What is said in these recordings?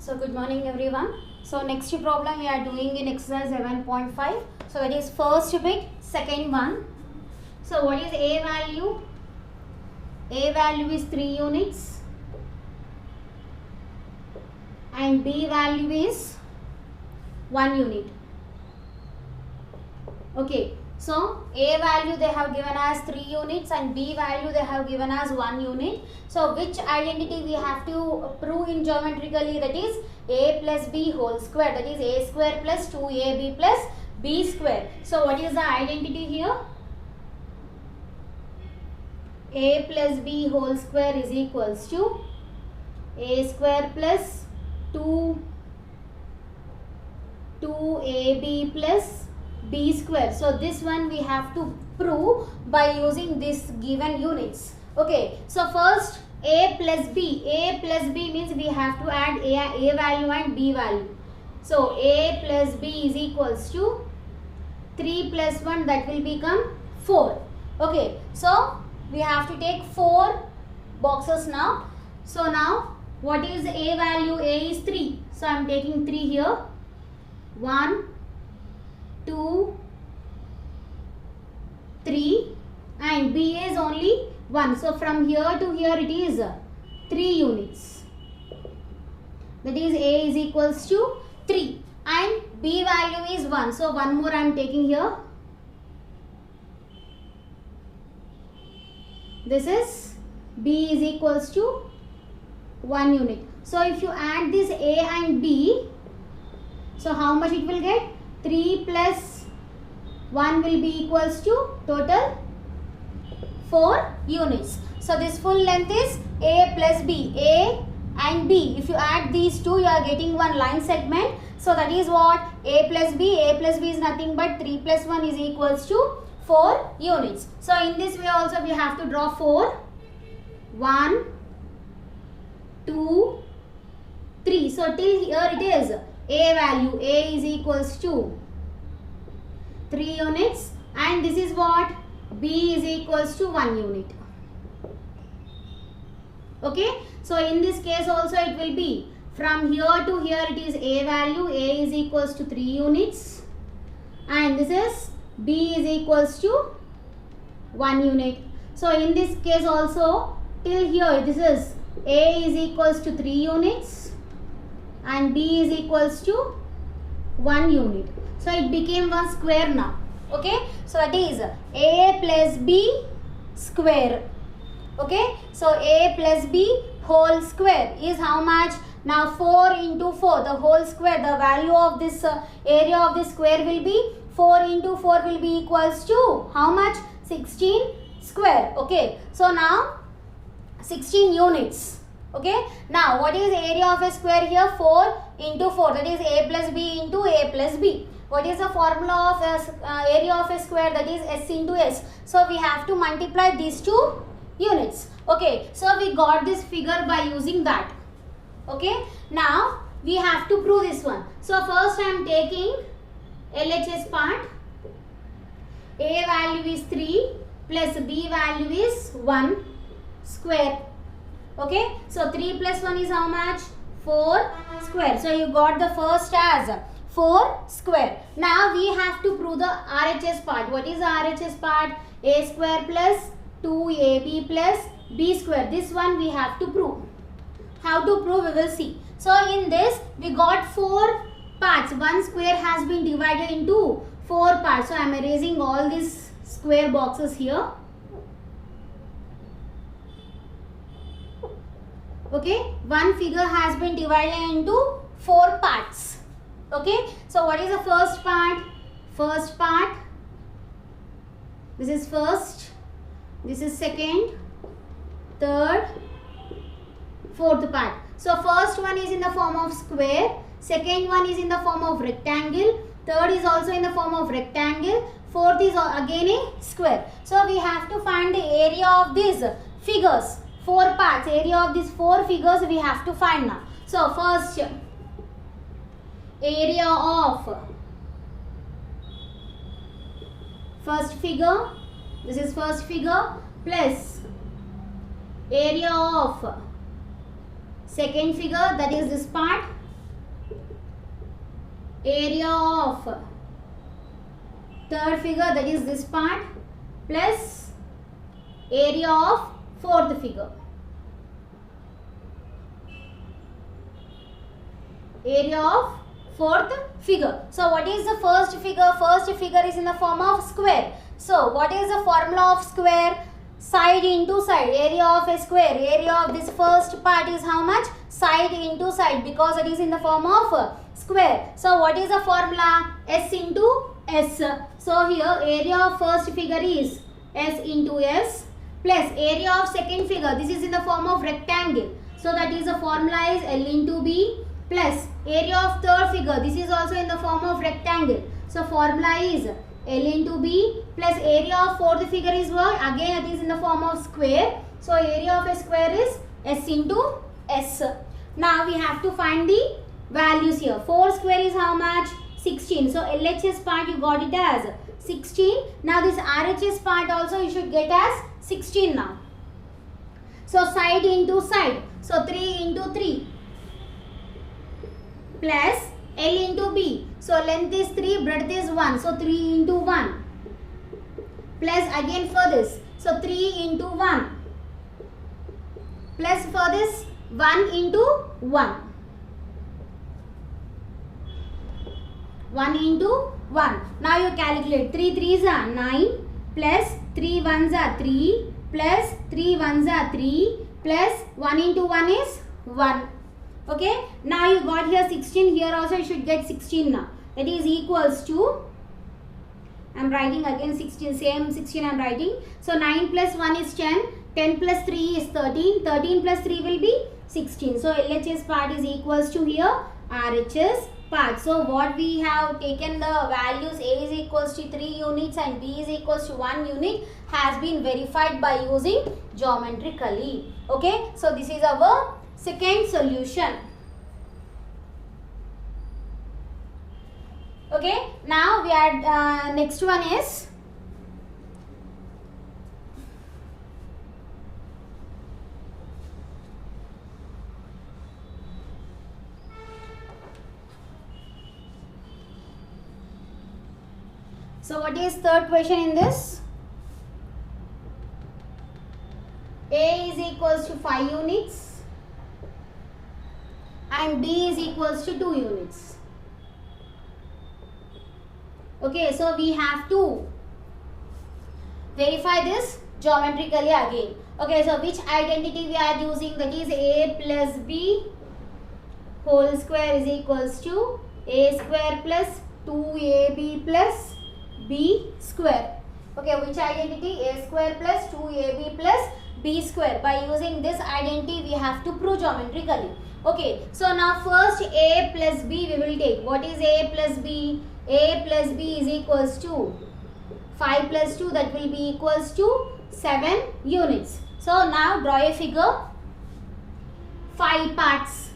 So good morning everyone. So next problem we are doing in exercise 7.5. So that is first bit, second one. So what is A value? A value is 3 units and B value is 1 unit. Okay. So A value they have given as 3 units and B value they have given as 1 unit. So which identity we have to prove in geometrically, that is A plus B whole square, that is A square plus 2AB plus B square. So what is the identity here? A plus B whole square is equals to A square plus 2AB plus B square. So this one we have to prove by using this given units. Okay, so first A plus B. A plus B means we have to add A value and B value. So A plus B is equals to 3 plus 1, that will become 4. Okay, so we have to take 4 boxes now. So now what is A value? A is 3. So I am taking 3 here. 1, 2, 3 and B is only 1. So from here to here it is 3 units. That is A is equals to 3 and B value is 1. So one more I am taking here. This is B is equals to 1 unit. So if you add this A and B, so how much it will get? 3 plus 1 will be equals to total 4 units. So this full length is A plus B. A and B. If you add these two, you are getting one line segment. So that is what? A plus B. A plus B is nothing but 3 plus 1 is equals to 4 units. So in this way also we have to draw 4. 1, 2, 3. So till here it is A value. A is equals to 3 units and this is what? B is equals to 1 unit. Okay. So in this case also it will be from here to here it is A value. A is equals to 3 units and this is B is equals to 1 unit. So in this case also till here this is A is equals to 3 units and B is equals to 1 unit. So it became one square now. Okay. So that is A plus B square. Okay. So A plus B whole square is how much? Now 4 into 4, the whole square, the value of this area of this square will be 4 into 4 will be equals to how much? 16 square. Okay. So now 16 units. Okay. Now what is area of a square here? 4 into 4, that is A plus B into A plus B. What is the formula of area of a square? That is S into S. So we have to multiply these two units. Okay. So we got this figure by using that. Okay. Now we have to prove this one. So first I am taking LHS part. A value is 3 plus B value is 1 square. Okay. So 3 plus 1 is how much? 4 square. So you got the first as 4 square. Now we have to prove the RHS part. What is the RHS part? A square plus 2AB plus B square. This one we have to prove. How to prove we will see. So in this we got 4 parts. One square has been divided into 4 parts. So I am erasing all these square boxes here. Okay. One figure has been divided into 4 parts. Okay. So what is the first part? First part. This is first. This is second, third, fourth part. So first one is in the form of square. Second one is in the form of rectangle. Third is also in the form of rectangle. Fourth is again a square. So we have to find the area of these figures. 4 parts. Area of these 4 figures we have to find now. So first area of first figure. This is first figure plus area of second figure, that is this part, area of third figure, that is this part, plus area of fourth figure. Area of fourth figure. So what is the first figure? First figure is in the form of square. So what is the formula of square? Side into side. Area of a square. Area of this first part is how much? Side into side, because it is in the form of square. So what is the formula? S into S. So here area of first figure is S into S plus area of second figure. This is in the form of rectangle. So that is the formula is L into B plus area of third figure. This is also in the form of rectangle. So formula is L into B plus area of fourth figure is what? Again it is in the form of square. So area of a square is S into S. Now we have to find the values here. 4 square is how much? 16. So LHS part you got it as 16. Now this RHS part also you should get as 16 now. So side into side. So 3 into 3 plus L into B. So length is 3, breadth is 1. So 3 into 1 plus again for this. So 3 into 1 plus for this 1 into 1. 1 into 1. Now you calculate. 3 3s are 9 plus 3 1s are 3 plus 3 1s are 3 plus 1 into 1 is 1. Okay. Now you got here 16. Here also you should get 16 now. That is equals to, I am writing again 16. Same 16 I am writing. So 9 plus 1 is 10. 10 plus 3 is 13. 13 plus 3 will be 16. So LHS part is equals to here RHS part. So what we have taken the values, A is equals to 3 units and B is equals to 1 unit has been verified by using geometrically. Okay. So this is our second solution. Okay. Now we are next one is so what is third question in this? A is equals to 5 units and B is equals to 2 units. Okay, so we have to verify this geometrically again. Okay, so which identity we are using? That is A plus B whole square is equals to A square plus 2AB plus B square. Okay, which identity? A square plus 2AB plus B square. By using this identity we have to prove geometrically. Okay, so now first A plus B we will take. What is A plus B? A plus B is equals to 5 plus 2, that will be equals to 7 units. So now draw a figure. 5 parts.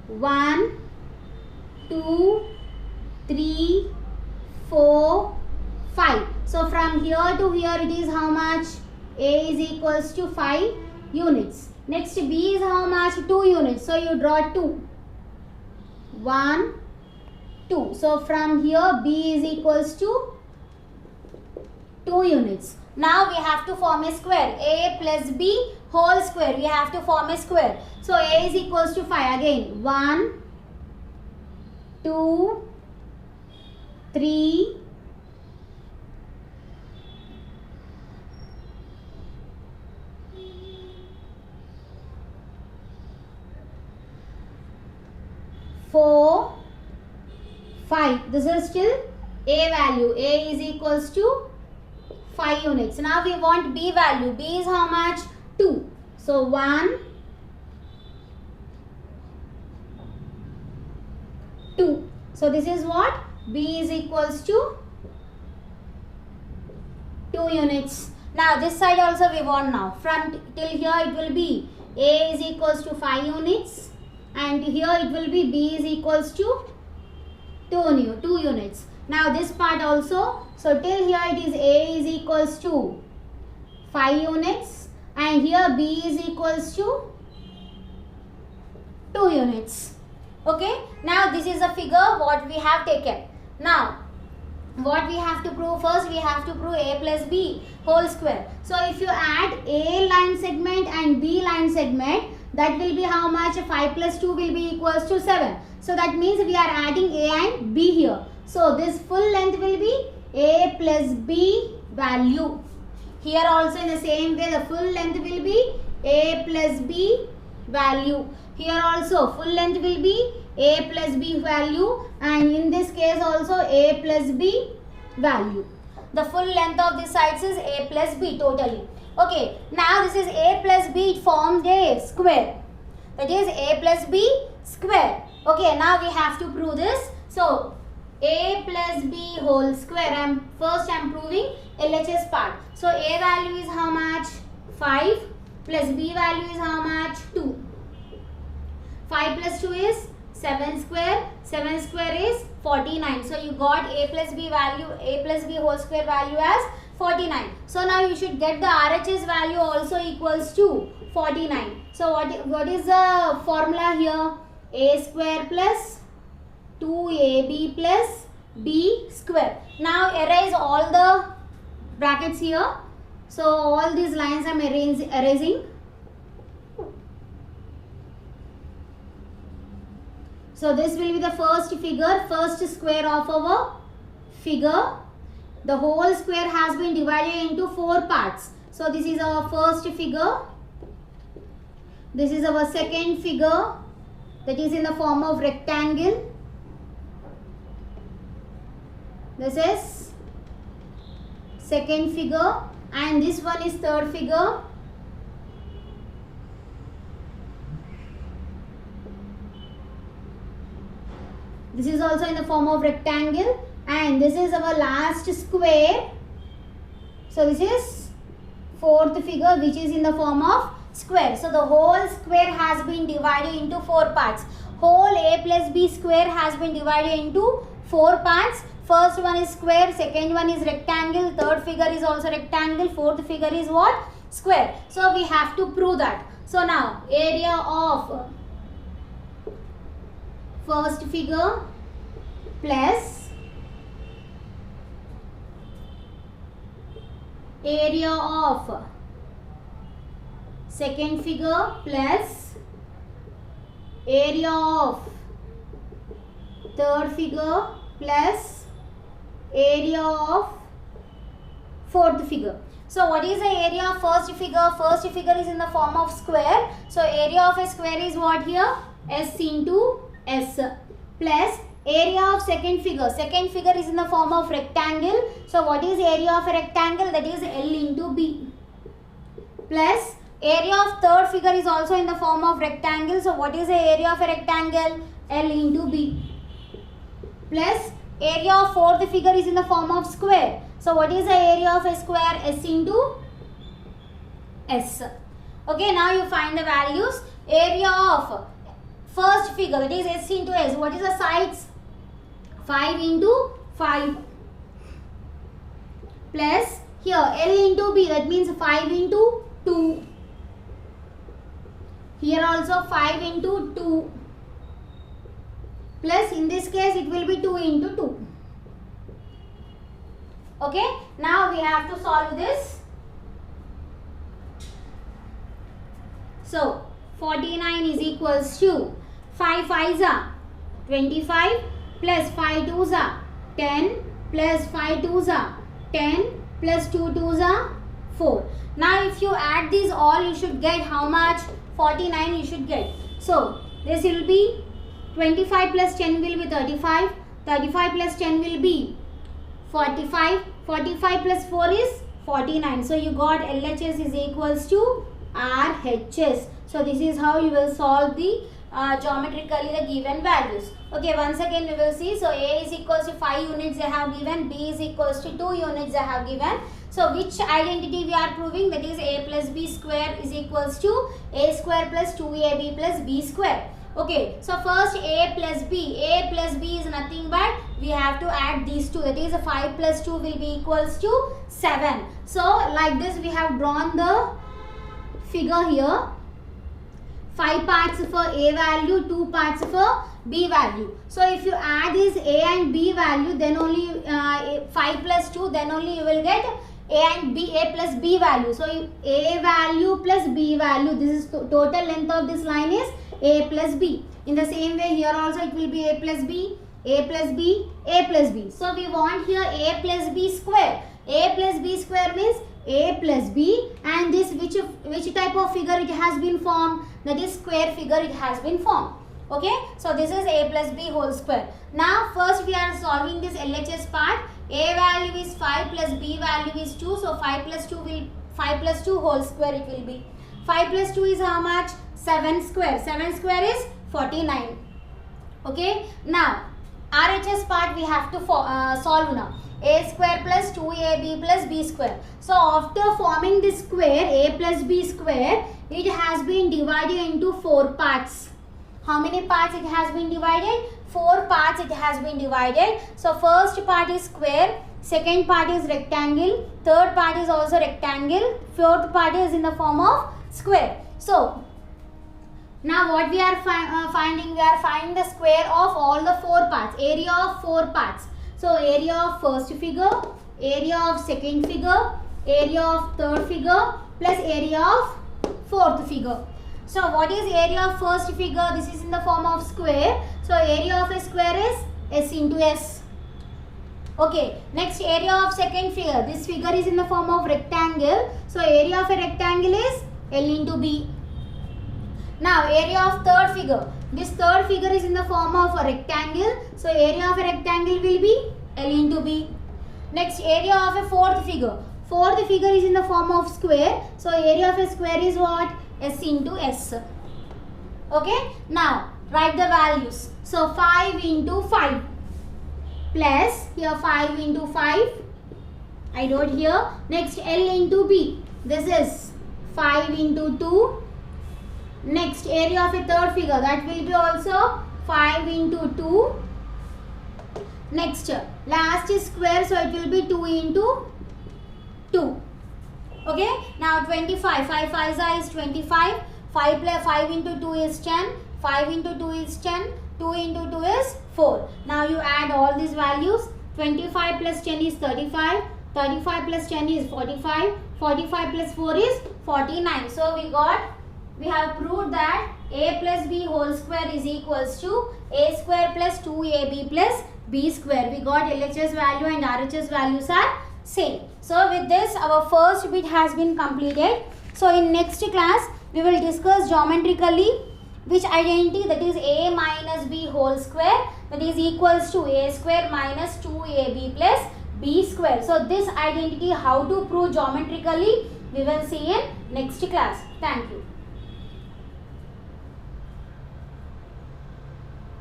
1, 2, 3, 4, 5. So from here to here it is how much? A is equals to 5 units. Next B is how much? 2 units. So you draw 2. 1, 2. So from here B is equals to 2 units. Now we have to form a square. A plus B whole square. We have to form a square. So A is equals to 5 again. 1, 2, 3, 4, 5. This is still A value. A is equals to 5 units. Now we want B value. B is how much? 2. So 1, 2. So this is what? B is equals to 2 units. Now this side also we want now. From till here it will be A is equals to 5 units. And here it will be B is equals to 2 units. Now this part also. So till here it is A is equals to 5 units. And here B is equals to 2 units. Okay, now this is a figure what we have taken. Now what we have to prove? First we have to prove a plus b whole square. So if you add a line segment and b line segment, that will be how much? 5 plus 2 will be equals to 7. So that means we are adding a and b here. So this full length will be a plus b value. Here also in the same way the full length will be a plus b value. Here also full length will be a plus b value, and in this case also a plus b value. The full length of this sides is a plus b totally. Okay, now this is a plus b, it forms a square. That is a plus b square. Okay, now we have to prove this. So a plus b whole square. First I am proving LHS part. So a value is how much? 5 plus b value is how much? 2. 5 plus 2 is 7 square. 7 square is 49. So you got a plus b value, a plus b whole square value as 49. So now you should get the RHS value also equals to 49. So what is the formula here? A square plus 2ab plus b square. Now erase all the brackets here. So all these lines I am erasing. So this will be the first figure, first square of our figure. The whole square has been divided into 4 parts. So this is our first figure. This is our second figure, that is in the form of rectangle. This is second figure, and this one is third figure. This is also in the form of rectangle, and this is our last square. So this is fourth figure, which is in the form of square. So the whole square has been divided into 4 parts. Whole a plus b square has been divided into 4 parts. First one is square, second one is rectangle, third figure is also rectangle, fourth figure is what? Square. So we have to prove that. So now area of first figure plus area of second figure plus area of third figure plus area of fourth figure. So what is the area of first figure? First figure is in the form of square. So area of a square is what here? S into S plus area of second figure. Second figure is in the form of rectangle. So what is area of a rectangle? That is L into B plus area of third figure is also in the form of rectangle. So what is the area of a rectangle? L into B plus area of fourth figure is in the form of square. So what is the area of a square? S into S. Okay, now you find the values. Area of first figure, that is S into S. What is the sides? 5 into 5 plus here L into B, that means 5 into 2. Here also 5 into 2 plus in this case it will be 2 into 2. Okay, now we have to solve this. So 49 is equals to 5 5s are 25 plus 5 2s are 10 plus 5 2s are 10 plus 2 2s are 4. Now if you add these all, you should get how much? 49 you should get. So this will be 25 plus 10 will be 35. 35 plus 10 will be 45. 45 plus 4 is 49. So you got LHS is equals to RHS. So this is how you will solve the geometrically the given values. Okay, once again we will see. So A is equals to 5 units they have given, B is equals to 2 units they have given. So which identity we are proving? That is A plus B square is equals to A square plus 2AB plus B square. Okay, so first A plus B. A plus B is nothing but we have to add these two. That is 5 plus 2 will be equals to 7. So like this we have drawn the figure here. 5 parts for A value, 2 parts for B value. So if you add this A and B value, then only 5 plus 2, then only you will get A plus B value. So A value plus B value, this is total length of this line is A plus B. In the same way here also it will be A plus B, A plus B, A plus B. So we want here A plus B square. A plus B square means A plus B, and this which type of figure it has been formed? That is square figure it has been formed. Okay, so this is A plus B whole square. Now first we are solving this LHS part. A value is 5 plus B value is 2. So 5 plus 2 whole square it will be. 5 plus 2 is how much? 7 square. 7 square is 49. Okay, now RHS part we have to solve now. A square plus 2AB plus B square. So after forming this square A plus B square, it has been divided into 4 parts. How many parts it has been divided? 4 parts it has been divided. So first part is square, second part is rectangle, third part is also rectangle, fourth part is in the form of square. So now what we are finding? We are finding the square of all the 4 parts, area of 4 parts. So area of first figure, area of second figure, area of third figure plus area of fourth figure. So what is area of first figure? This is in the form of square. So area of a square is S into S. Okay. Next area of second figure. This figure is in the form of rectangle. So area of a rectangle is L into B. Now area of third figure. This third figure is in the form of a rectangle. So area of a rectangle will be L into B. Next area of a fourth figure. Fourth figure is in the form of square. So area of a square is what? S into S. Okay. Now write the values. So 5 into 5 plus here 5 into 5. I wrote here. Next L into B. This is 5 into 2. Next area of a third figure, that will be also 5 into 2. Next last is square, so it will be 2 into 2. Okay, now 25. 5 5 is 25. 5 plus 5 into 2 is 10. 5 into 2 is 10. 2 into 2 is 4. Now you add all these values. 25 plus 10 is 35. 35 plus 10 is 45. 45 plus 4 is 49. So we have proved that A plus B whole square is equals to A square plus 2AB plus B square. We got LHS value and RHS values are same. So with this our first bit has been completed. So in next class we will discuss geometrically which identity, that is A minus B whole square, that is equals to A square minus 2AB plus B square. So this identity how to prove geometrically we will see in next class. Thank you.